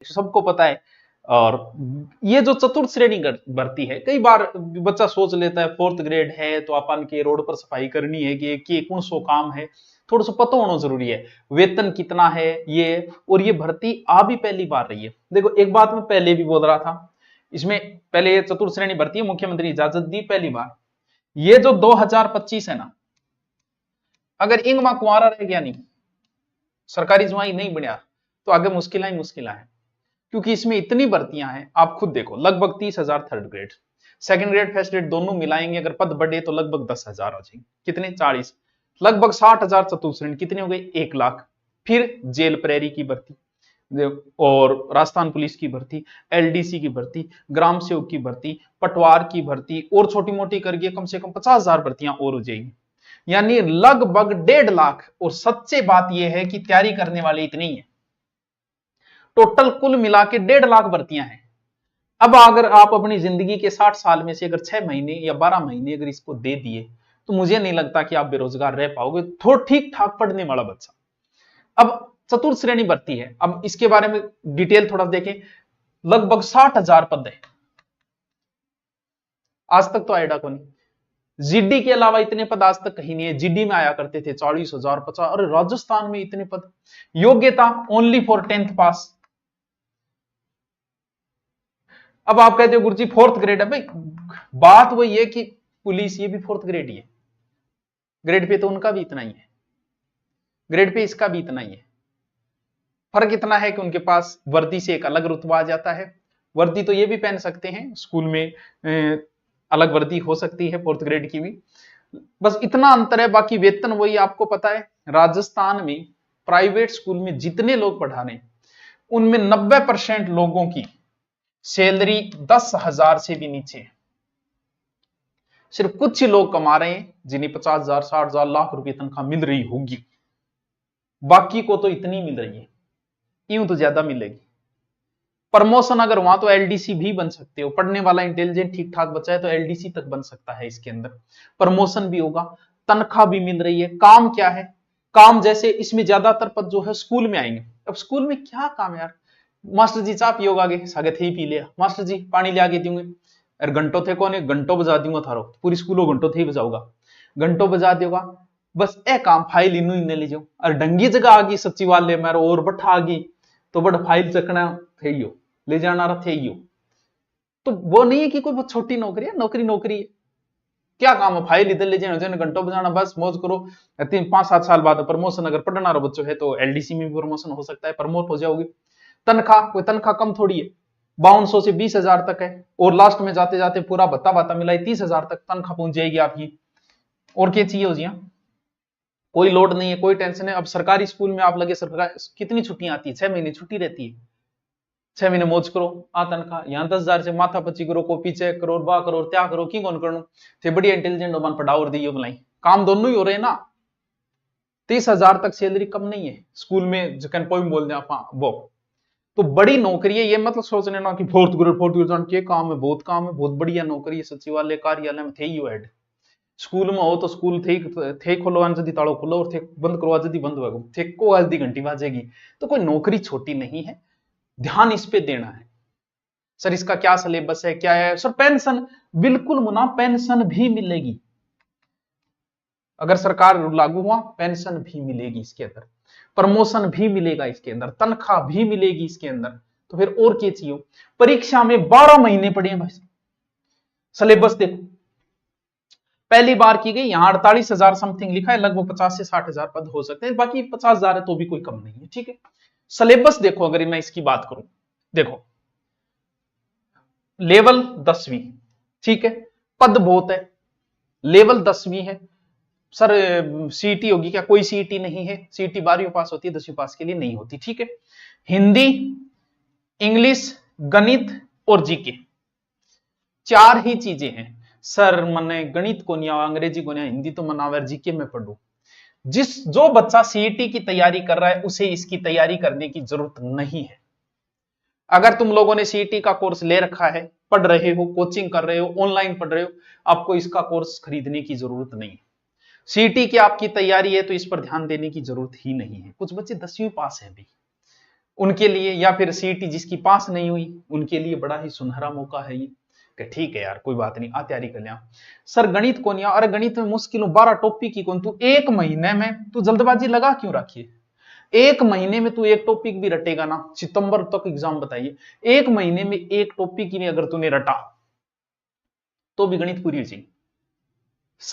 सबको पता है। और ये जो चतुर्थ श्रेणी भर्ती है, कई बार बच्चा सोच लेता है 4th ग्रेड है तो अपन के रोड पर सफाई करनी है कि कौन सो काम है, थोड़ा सा पता होना जरूरी है, वेतन कितना है ये। और ये भर्ती आ भी पहली बार रही है। देखो एक बात मैं पहले भी बोल रहा था, इसमें पहले ये चतुर्थ श्रेणी भर्ती है, मुख्यमंत्री इजाजत दी पहली बार। ये जो 2025 है ना, अगर इंगमा कुंवारा रह गया नहीं, सरकारी जुआई नहीं बनया, तो आगे मुश्किल ही मुश्किल है। क्योंकि इसमें इतनी भर्तियां हैं, आप खुद देखो, लगभग 30,000 3rd grade, 2nd grade 1st grade दोनों मिलाएंगे, अगर पद बढ़े तो लगभग 10,000 हो जाएंगे। कितने? 40। लगभग 60,000 चतुर्थ श्रेणी, कितने हो गए? 1,00,000। फिर जेल प्रहरी की भर्ती, और राजस्थान पुलिस की भर्ती, एलडीसी की भर्ती, ग्राम सेवक की भर्ती, पटवार की भर्ती, और छोटी मोटी करके कम से कम 50,000 भर्तियां और हो जाएंगी। यानी लगभग 1.5 लाख। और सच्चे बात यह है कि तैयारी करने वाले इतने ही है, टोटल कुल मिला के 1.5 लाख भर्तियां हैं। अब अगर आप अपनी जिंदगी के 60 साल में से अगर 6 महीने या 12 महीने अगर इसको दे दिए, तो मुझे नहीं लगता कि आप बेरोजगार रह पाओगे, थोड़ा ठीक ठाक पढ़ने वाला बच्चा। अब चतुर्थ श्रेणी भर्ती है, अब इसके बारे में डिटेल थोड़ा देखें। लगभग 60,000 पद है, आज तक तो आईडा को नहीं। जीडी के अलावा इतने पद आज तक कहीं नहीं है। जीडी में आया करते थे 40,000 50, और राजस्थान में इतने पद। योग्यता ओनली फॉर 10th पास। अब आप कहते हो गुरुजी 4th ग्रेड है, भाई बात वही है कि पुलिस ये भी 4th ग्रेड ही है, ग्रेड पे तो उनका भी इतना ही है, ग्रेड पे इसका भी इतना ही है। फर्क इतना है कि उनके पास वर्दी से एक अलग रुतबा आ जाता है। वर्दी तो ये भी पहन सकते हैं, स्कूल में अलग वर्दी हो सकती है 4th ग्रेड की भी, बस इतना अंतर है। बाकी वेतन वही, आपको पता है राजस्थान में प्राइवेट स्कूल में जितने लोग पढ़ा रहे हैं, उनमें 90% लोगों की सैलरी 10,000 से भी नीचे है। सिर्फ कुछ ही लोग कमा रहे हैं जिन्हें 50,000 60,000 लाख रुपए तनख्वाह मिल रही होगी, बाकी को तो इतनी मिल रही है, यूं तो ज्यादा मिलेगी। प्रमोशन अगर वहां तो एलडीसी भी बन सकते हो, पढ़ने वाला इंटेलिजेंट ठीक ठाक बच्चा है तो एलडीसी तक बन सकता है, इसके अंदर प्रमोशन भी होगा, तनख्वाह भी मिल रही है। काम क्या है? काम जैसे इसमें ज्यादातर पद जो है स्कूल में आएंगे। अब स्कूल में क्या काम है यार? मास्टर जी चाह पियोगे आगे, सागे थे ही पी लिया, मास्टर जी पानी ले आगे दूंगे, अरे घंटों थे कौन है, घंटों बजा दूंगा थारो, पूरी स्कूलों घंटों थे ही बजाऊंगा, घंटों बजा देगा, बस ए काम फाइल इनू इन्ने ले जाओ। अरे डंगी जगह आ गई सचिवालय में और बठा आ गई, तो बड़ा फाइल चकना थे ही हो, ले जाना रहा थे ही हो। तो वो नहीं है कि कोई बहुत छोटी नौकरी है, नौकरी नौकरी है। क्या काम है? फाइल इधर ले जाना, घंटों बजाना, बस मौज करो। 5-7 साल बाद प्रमोशन, अगर पढ़ना रहा बच्चों है तो एलडीसी में भी प्रमोशन हो सकता है, प्रमोट हो जाओगे। तनख्वाह कोई तनख्वाह कम थोड़ी है, 5200 से 20,000 तक है, और लास्ट में जाते जाते पूरा भत्ता भाता मिलाई 30,000 तक तनख्वाह पहुंच जाएगी आपकी। और क्या चाहिए हो जी? कोई लोड नहीं है, कोई टेंशन है। अब सरकारी स्कूल में आप लगे, सरकार कितनी छुट्टियां आती है? 6 महीने छुट्टी रहती है, 6 महीने मौज करो, आ तनख्वाह। यहाँ 10,000 से माथा पच्ची करो, कॉपी चेक करो, बा करो, त्या करो, की कौन करो थे बढ़िया इंटेलिजेंट हो, पढ़ाओ और दियो मलाई, काम दोनों ही हो रहे हैं ना। 30,000 तक सैलरी कम नहीं है स्कूल में, जकन कोई बोल दे आप वो तो बड़ी नौकरी है। ये मतलब सोचने ना कि 4th ग्रेड के काम है, बहुत काम है, बहुत बढ़िया नौकरी है। सचिवालय कार्यालय में थे ही हेड, स्कूल में हो तो स्कूल थे खोलो जदी ताड़ो खोलो, और थे बंद करो जदी बंद होगा, थे को आज दी घंटी बाजेगी। तो कोई नौकरी छोटी नहीं है, ध्यान इस पे देना है। सर इसका क्या सिलेबस है, क्या है? सर पेंशन, बिल्कुल मुना, पेंशन भी मिलेगी। अगर सरकार लागू हुआ पेंशन भी मिलेगी इसके अंदर, प्रमोशन भी मिलेगा इसके अंदर, तनख्वाह भी मिलेगी इसके अंदर। तो फिर और क्या चाहिए? परीक्षा में 12 महीने पड़े हैं भाई। सिलेबस देखो, पहली बार की गई, यहां 48,000 समथिंग लिखा है, लगभग 50 से 60,000 पद हो सकते हैं, बाकी 50,000 है तो भी कोई कम नहीं है, ठीक है। सिलेबस देखो, अगर मैं इसकी बात करूं, देखो लेवल 10वीं, ठीक है, पद बहुत है, लेवल 10वीं है। सर सीईटी होगी क्या? कोई सीईटी नहीं है, सीईटी 12वीं पास होती है, 10वीं पास के लिए नहीं होती, ठीक है। हिंदी, इंग्लिश, गणित और जीके, 4 ही चीजें हैं। सर मने गणित को नहीं आवा, अंग्रेजी को नहीं आवा, हिंदी तो मनावे, जीके में पढ़ू। जो बच्चा सीईटी की तैयारी कर रहा है उसे इसकी तैयारी करने की जरूरत नहीं है। अगर तुम लोगों ने सीईटी का कोर्स ले रखा है, पढ़ रहे हो, कोचिंग कर रहे हो, ऑनलाइन पढ़ रहे हो, आपको इसका कोर्स खरीदने की जरूरत नहीं है। सीईटी की आपकी तैयारी है तो इस पर ध्यान देने की जरूरत ही नहीं है। कुछ बच्चे 10वीं पास है भी, उनके लिए, या फिर सीईटी जिसकी पास नहीं हुई उनके लिए बड़ा ही सुनहरा मौका है ये, कि ठीक है यार कोई बात नहीं, आ तैयारी कर लिया। सर गणित कौन यार? अरे गणित में मुश्किल 12 टॉपिक की कौन, तू एक महीने में तू जल्दबाजी लगा क्यों रखी है? एक महीने में तू एक टॉपिक भी रटेगा ना, सितंबर तक एग्जाम बताइए, एक महीने में एक टॉपिक ही अगर तूने रटा तो भी गणित पूरी हो जाएगी।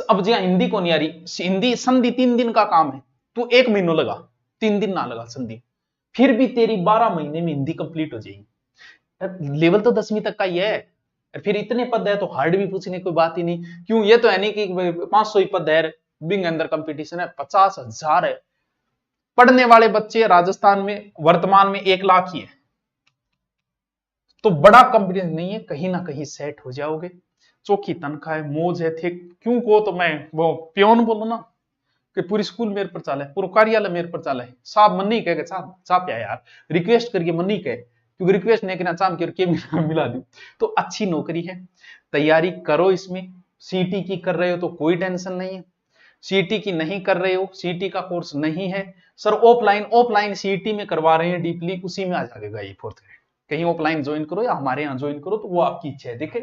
अब जी हिंदी को नहीं आ रही, हिंदी संधि 3 दिन का काम है, तू एक महीनों लगा, 3 दिन ना लगा संधि, फिर भी तेरी 12 महीने में हिंदी कंप्लीट हो जाएगी। लेवल तो 10वीं तक का ही है, फिर इतने पद है तो हार्ड भी पूछने कोई बात ही नहीं। क्यों? ये तो है नहीं कि 500 ही पद है, बिंग अंदर कंपटीशन है 50,000 है। पढ़ने वाले बच्चे राजस्थान में वर्तमान में 1 लाख ही है, तो बड़ा कंपटीशन नहीं है, कहीं ना कहीं सेट हो जाओगे। चौखी तनख्वाह है, मौज है, थे क्यों को तो मैं वो प्योन बोलो ना कि पूरी स्कूल मेरे पर चाला है, पूरा कार्यालय मेरे पर चाला है, साहब मन नहीं कहे साहब साहब यार रिक्वेस्ट करिए, मन नहीं कहे, क्योंकि रिक्वेस्ट नहीं करना चाह के मिला दी। तो अच्छी नौकरी है, तैयारी करो इसमें। सीटी की कर रहे हो तो कोई टेंशन नहीं है, सीटी की नहीं कर रहे हो, सीटी का कोर्स नहीं है सर, ऑफलाइन सीटी में करवा रहे हैं डीपली, उसी में आ जाएगा ये 4th ग्रेड। कहीं ऑफलाइन ज्वाइन करो या हमारे यहाँ ज्वाइन करो, तो वो आपकी इच्छा है। देखे